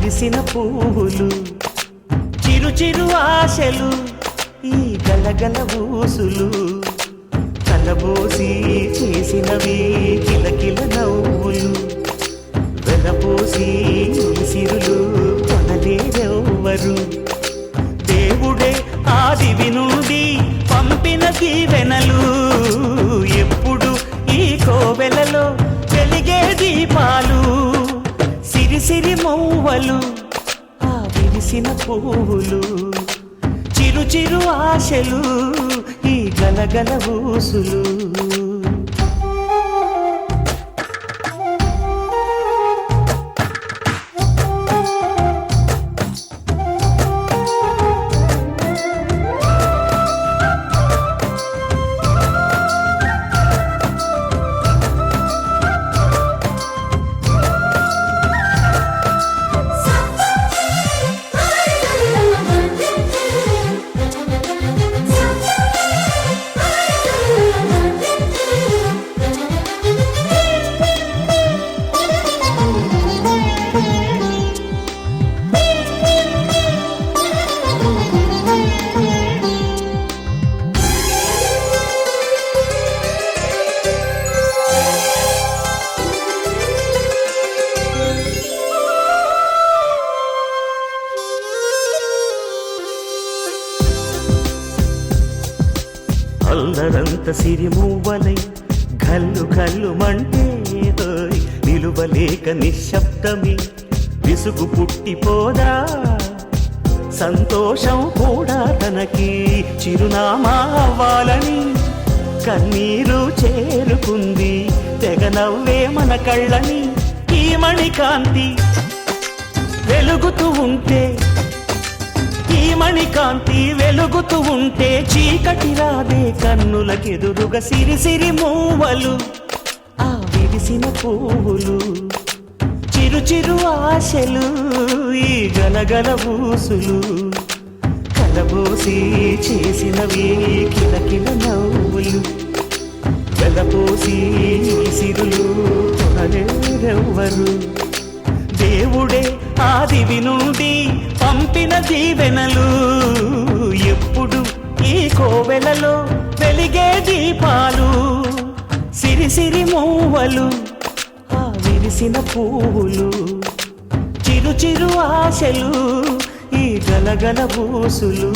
విరిసిన పువ్వులు, చిరు చిరు ఆశలు, ఈ గలగల ఊసులు, కలబోసి చేసినవి కిలకిల నవ్వులు, వెలపోసి సిరులు కొనలేరెవ్వరు. దేవుడే ఆదివి నుండి పంపిన దీవెనలు, ఎప్పుడు ఈ కోవెలలో వెలిగే దీపాలు, సిరి మౌవలు, ఆ విరిసిన పువ్వులు, చిరు చిరు ఆశలు, ఈ గలగల ఊసులు. అల్లరంత సిరిమూవలై గల్లు గల్లు మంటే నిలువలేక నిశ్శబ్దమి విసుగు పుట్టిపోదా. సంతోషం కూడా తనకి చిరునామా అవ్వాలని కన్నీరు చేరుకుంది, తెగ నవ్వే మన కళ్ళని. ఈ మణికాంతి వెలుగుతూ ఉంటే, ఈ మణికాంతి వెలుగుతూ ఉంటే చీకటి రాదే కన్నులకెదురుగా. సిరి మూవలు, ఆ విరిసిన పువ్వులు, చిరు చిరు ఆశలు, ఈ గలగల ఊసులు, కలబోసి చేసినవి కిలకిల నవ్వులు, వెలపోసి సిరులు కొనలేరెవ్వరు. దేవుడే ఆదివి నుండి పంపిన దీవెనలు, ఎప్పుడు ఈ కోవెలలో వెలిగే దీపాలు, సిరి మూవలు, ఆ విరిసిన పువ్వులు, చిరు చిరు ఆశలు, ఈ గలగల ఊసులు.